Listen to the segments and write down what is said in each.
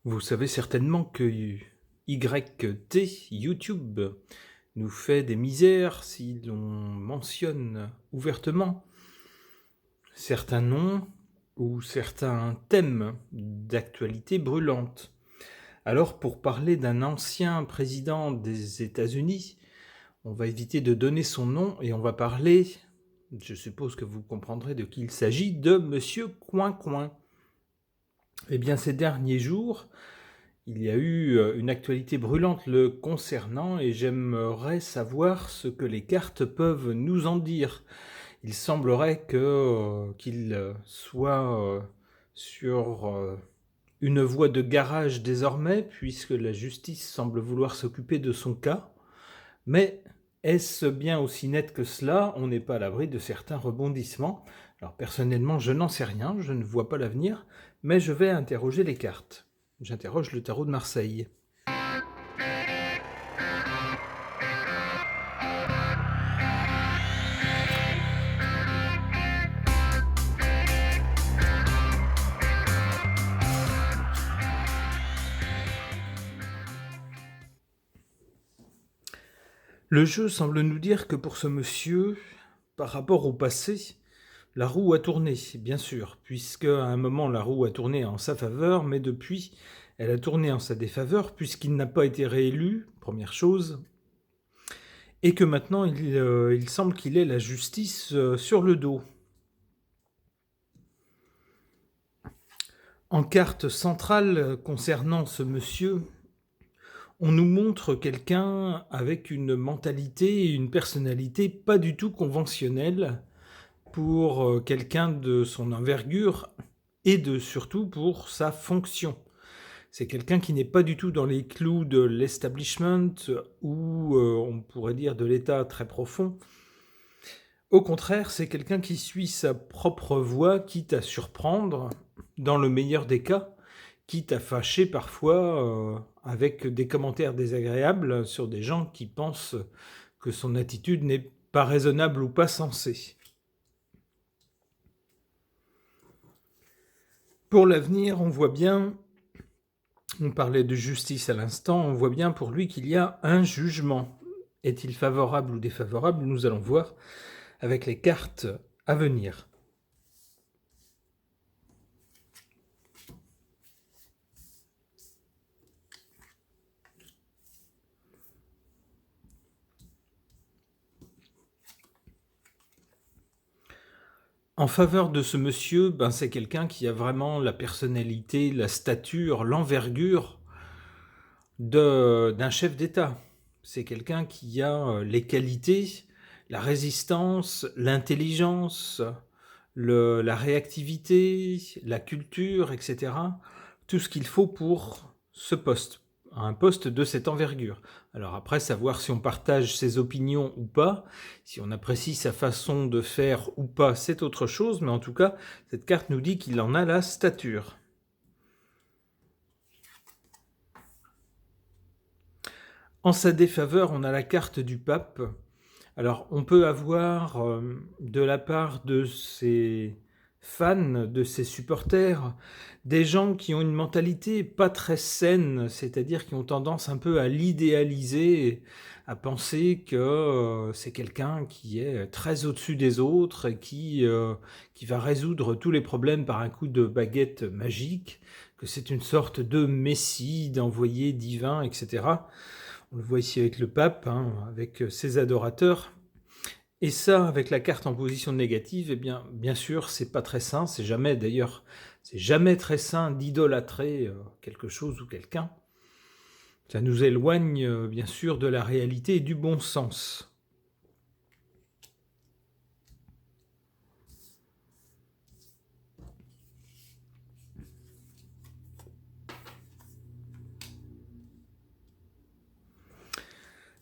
Vous savez certainement que YT, YouTube, nous fait des misères si l'on mentionne ouvertement certains noms ou certains thèmes d'actualité brûlante. Alors, pour parler d'un ancien président des États-Unis, on va éviter de donner son nom et on va parler, je suppose que vous comprendrez de qui il s'agit, de Monsieur Coin-Coin. Eh bien, ces derniers jours, il y a eu une actualité brûlante le concernant et j'aimerais savoir ce que les cartes peuvent nous en dire. Il semblerait qu'il soit sur une voie de garage désormais, puisque la justice semble vouloir s'occuper de son cas. Mais est-ce bien aussi net que cela? On n'est pas à l'abri de certains rebondissements. Alors personnellement, je n'en sais rien, je ne vois pas l'avenir, mais je vais interroger les cartes. J'interroge le tarot de Marseille. Le jeu semble nous dire que pour ce monsieur, par rapport au passé, la roue a tourné, bien sûr, puisque à un moment la roue a tourné en sa faveur, mais depuis, elle a tourné en sa défaveur, puisqu'il n'a pas été réélu, première chose, et que maintenant il semble qu'il ait la justice sur le dos. En carte centrale concernant ce monsieur, on nous montre quelqu'un avec une mentalité et une personnalité pas du tout conventionnelles pour quelqu'un de son envergure et surtout pour sa fonction. C'est quelqu'un qui n'est pas du tout dans les clous de l'establishment ou on pourrait dire de l'état très profond. Au contraire, c'est quelqu'un qui suit sa propre voie, quitte à surprendre, dans le meilleur des cas, quitte à fâcher parfois avec des commentaires désagréables sur des gens qui pensent que son attitude n'est pas raisonnable ou pas sensée. Pour l'avenir, on voit bien, on parlait de justice à l'instant, on voit bien pour lui qu'il y a un jugement. Est-il favorable ou défavorable? Nous allons voir avec les cartes à venir. En faveur de ce monsieur, c'est quelqu'un qui a vraiment la personnalité, la stature, l'envergure d'un chef d'État. C'est quelqu'un qui a les qualités, la résistance, l'intelligence, la réactivité, la culture, etc. Tout ce qu'il faut pour ce poste, un poste de cette envergure. Alors après, savoir si on partage ses opinions ou pas, si on apprécie sa façon de faire ou pas, c'est autre chose, mais en tout cas, cette carte nous dit qu'il en a la stature. En sa défaveur, on a la carte du pape. Alors, on peut avoir de la part de ses fans, de ses supporters, des gens qui ont une mentalité pas très saine, c'est-à-dire qui ont tendance un peu à l'idéaliser, à penser que c'est quelqu'un qui est très au-dessus des autres et qui va résoudre tous les problèmes par un coup de baguette magique, que c'est une sorte de messie, d'envoyé divin, etc. On le voit ici avec le pape, avec ses adorateurs. Et ça, avec la carte en position négative, eh bien sûr, c'est pas très sain. C'est jamais très sain d'idolâtrer quelque chose ou quelqu'un. Ça nous éloigne, bien sûr, de la réalité et du bon sens.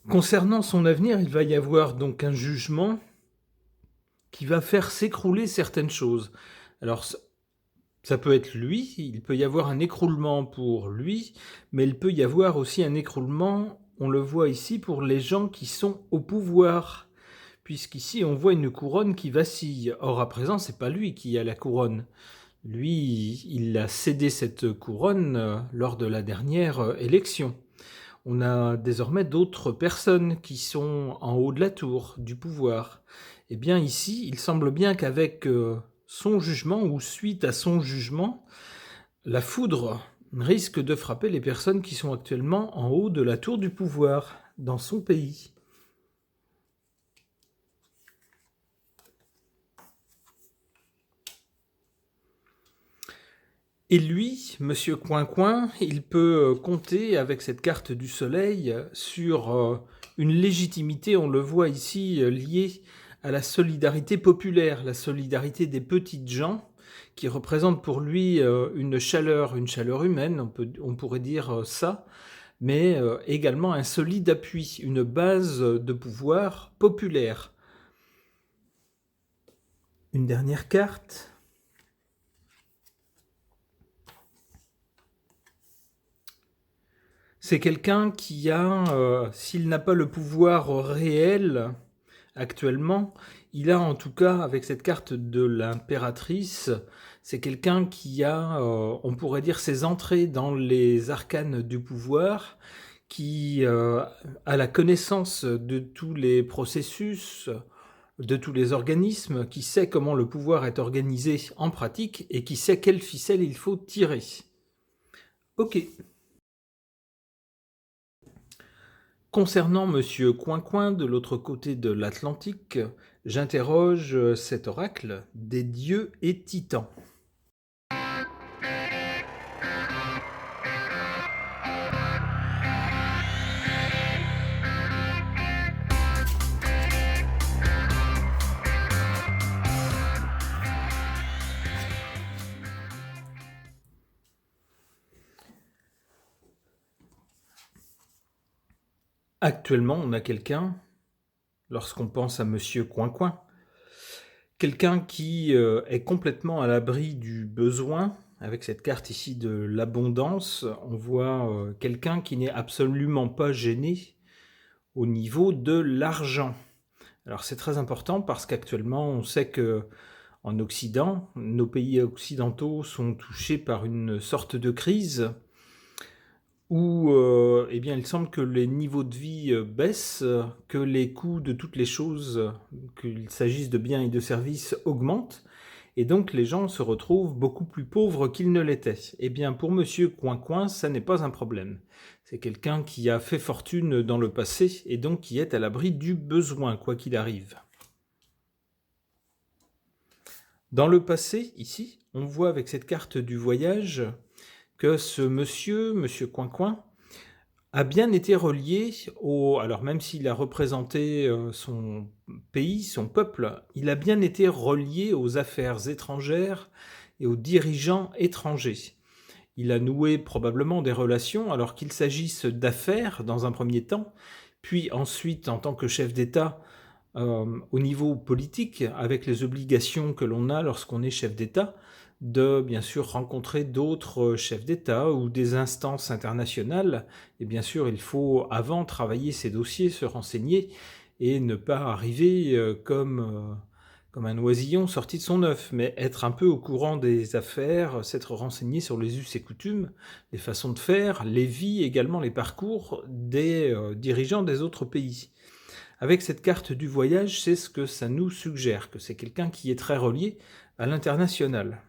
Concernant son avenir, il va y avoir donc un jugement qui va faire s'écrouler certaines choses. Alors, ça peut être lui, il peut y avoir un écroulement pour lui, mais il peut y avoir aussi un écroulement, on le voit ici, pour les gens qui sont au pouvoir, puisqu'ici on voit une couronne qui vacille. Or à présent, c'est pas lui qui a la couronne. Lui, il a cédé cette couronne lors de la dernière élection. On a désormais d'autres personnes qui sont en haut de la tour du pouvoir. Eh bien ici, il semble bien qu'avec son jugement ou suite à son jugement, la foudre risque de frapper les personnes qui sont actuellement en haut de la tour du pouvoir dans son pays. Et lui, Monsieur Coin-Coin, il peut compter avec cette carte du soleil sur une légitimité, on le voit ici, liée à la solidarité populaire, la solidarité des petites gens, qui représente pour lui une chaleur humaine, on pourrait dire ça, mais également un solide appui, une base de pouvoir populaire. Une dernière carte. C'est quelqu'un qui a, s'il n'a pas le pouvoir réel actuellement, il a en tout cas, avec cette carte de l'impératrice, c'est quelqu'un qui a, on pourrait dire, ses entrées dans les arcanes du pouvoir, qui a la connaissance de tous les processus, de tous les organismes, qui sait comment le pouvoir est organisé en pratique et qui sait quelle ficelle il faut tirer. Ok. Concernant Monsieur Coin-Coin de l'autre côté de l'Atlantique, j'interroge cet oracle des dieux et titans. Actuellement, on a quelqu'un, lorsqu'on pense à Monsieur Coin-Coin, quelqu'un qui est complètement à l'abri du besoin. Avec cette carte ici de l'abondance, on voit quelqu'un qui n'est absolument pas gêné au niveau de l'argent. Alors c'est très important parce qu'actuellement, on sait que en Occident, nos pays occidentaux sont touchés par une sorte de crise où eh bien, il semble que les niveaux de vie baissent, que les coûts de toutes les choses, qu'il s'agisse de biens et de services, augmentent, et donc les gens se retrouvent beaucoup plus pauvres qu'ils ne l'étaient. Eh bien, pour Monsieur Coin-Coin, ça n'est pas un problème. C'est quelqu'un qui a fait fortune dans le passé et donc qui est à l'abri du besoin, quoi qu'il arrive. Dans le passé, ici, on voit avec cette carte du voyage que ce monsieur Coin-Coin, a bien été relié au... Alors même s'il a représenté son pays, son peuple, il a bien été relié aux affaires étrangères et aux dirigeants étrangers. Il a noué probablement des relations alors qu'il s'agisse d'affaires dans un premier temps, puis ensuite en tant que chef d'État au niveau politique, avec les obligations que l'on a lorsqu'on est chef d'État, de bien sûr rencontrer d'autres chefs d'État ou des instances internationales. Et bien sûr, il faut avant travailler ces dossiers, se renseigner et ne pas arriver comme un oisillon sorti de son œuf, mais être un peu au courant des affaires, s'être renseigné sur les us et coutumes, les façons de faire, les vies, également les parcours des dirigeants des autres pays. Avec cette carte du voyage, c'est ce que ça nous suggère, que c'est quelqu'un qui est très relié à l'international.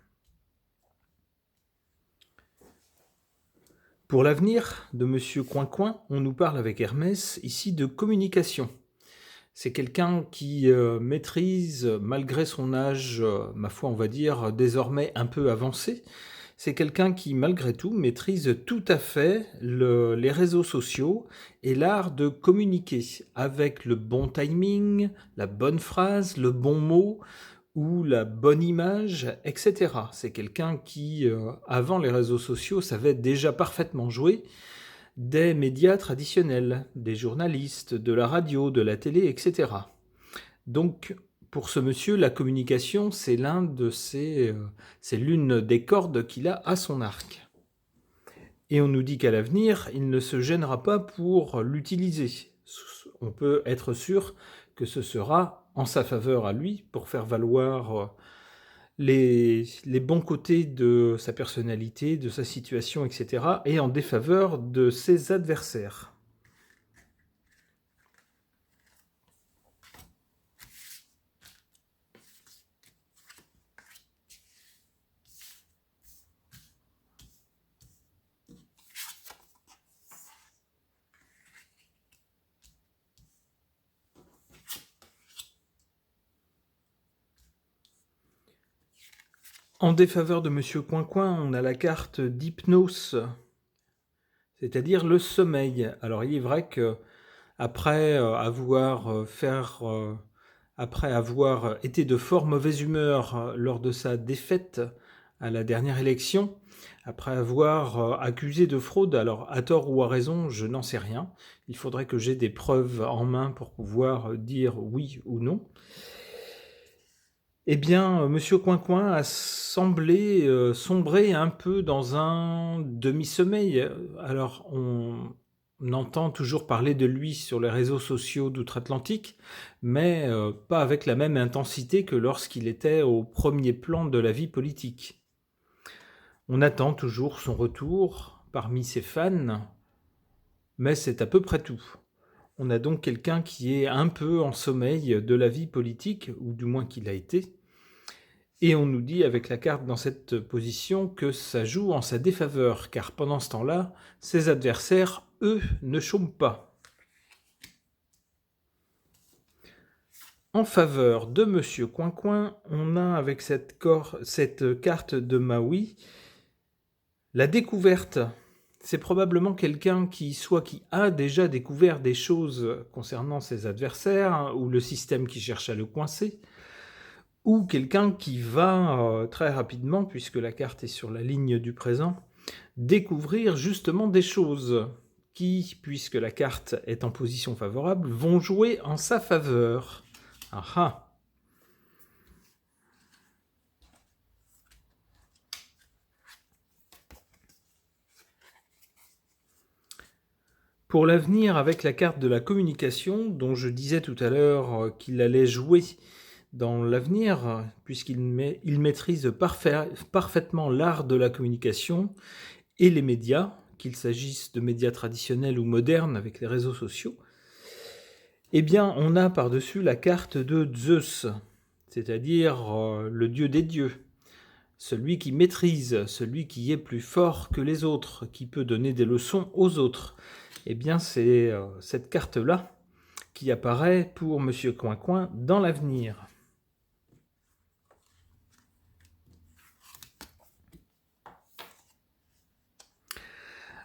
Pour l'avenir de Monsieur Coin-Coin, on nous parle avec Hermès ici de communication. C'est quelqu'un qui maîtrise, malgré son âge, ma foi on va dire, désormais un peu avancé, c'est quelqu'un qui, malgré tout, maîtrise tout à fait les réseaux sociaux et l'art de communiquer avec le bon timing, la bonne phrase, le bon mot ou la bonne image, etc. C'est quelqu'un qui, avant les réseaux sociaux, savait déjà parfaitement jouer des médias traditionnels, des journalistes, de la radio, de la télé, etc. Donc, pour ce monsieur, la communication, c'est l'une des cordes qu'il a à son arc. Et on nous dit qu'à l'avenir, il ne se gênera pas pour l'utiliser. On peut être sûr que ce sera en sa faveur à lui pour faire valoir les bons côtés de sa personnalité, de sa situation, etc., et en défaveur de ses adversaires. En défaveur de Monsieur Coincoin, on a la carte d'hypnose, c'est-à-dire le sommeil. Alors il est vrai que après après avoir été de fort mauvaise humeur lors de sa défaite à la dernière élection, après avoir accusé de fraude, alors à tort ou à raison, je n'en sais rien. Il faudrait que j'ai des preuves en main pour pouvoir dire oui ou non. Eh bien, Monsieur Coincoin a semblé sombrer un peu dans un demi-sommeil. Alors, on entend toujours parler de lui sur les réseaux sociaux d'outre-Atlantique, mais pas avec la même intensité que lorsqu'il était au premier plan de la vie politique. On attend toujours son retour parmi ses fans, mais c'est à peu près tout. On a donc quelqu'un qui est un peu en sommeil de la vie politique, ou du moins qu'il a été. Et on nous dit avec la carte dans cette position que ça joue en sa défaveur, car pendant ce temps-là, ses adversaires, eux, ne chôment pas. En faveur de Monsieur Coincoin, on a avec cette carte de Maui la découverte. C'est probablement quelqu'un qui a déjà découvert des choses concernant ses adversaires, ou le système qui cherche à le coincer, ou quelqu'un qui va très rapidement, puisque la carte est sur la ligne du présent, découvrir justement des choses qui, puisque la carte est en position favorable, vont jouer en sa faveur. Ah ah. Pour l'avenir, avec la carte de la communication, dont je disais tout à l'heure qu'il allait jouer dans l'avenir, puisqu'il maîtrise parfaitement l'art de la communication et les médias, qu'il s'agisse de médias traditionnels ou modernes avec les réseaux sociaux, eh bien, on a par-dessus la carte de Zeus, c'est-à-dire le dieu des dieux, celui qui maîtrise, celui qui est plus fort que les autres, qui peut donner des leçons aux autres. Eh bien, c'est cette carte-là qui apparaît pour Monsieur Coincoin dans l'avenir.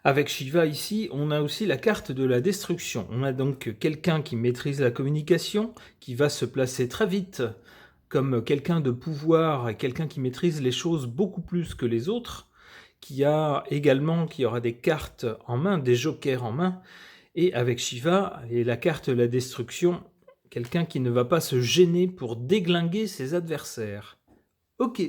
Avec Shiva ici, on a aussi la carte de la destruction. On a donc quelqu'un qui maîtrise la communication, qui va se placer très vite comme quelqu'un de pouvoir, quelqu'un qui maîtrise les choses beaucoup plus que les autres, qui aura des cartes en main, des jokers en main, et avec Shiva et la carte de la destruction, quelqu'un qui ne va pas se gêner pour déglinguer ses adversaires. Ok.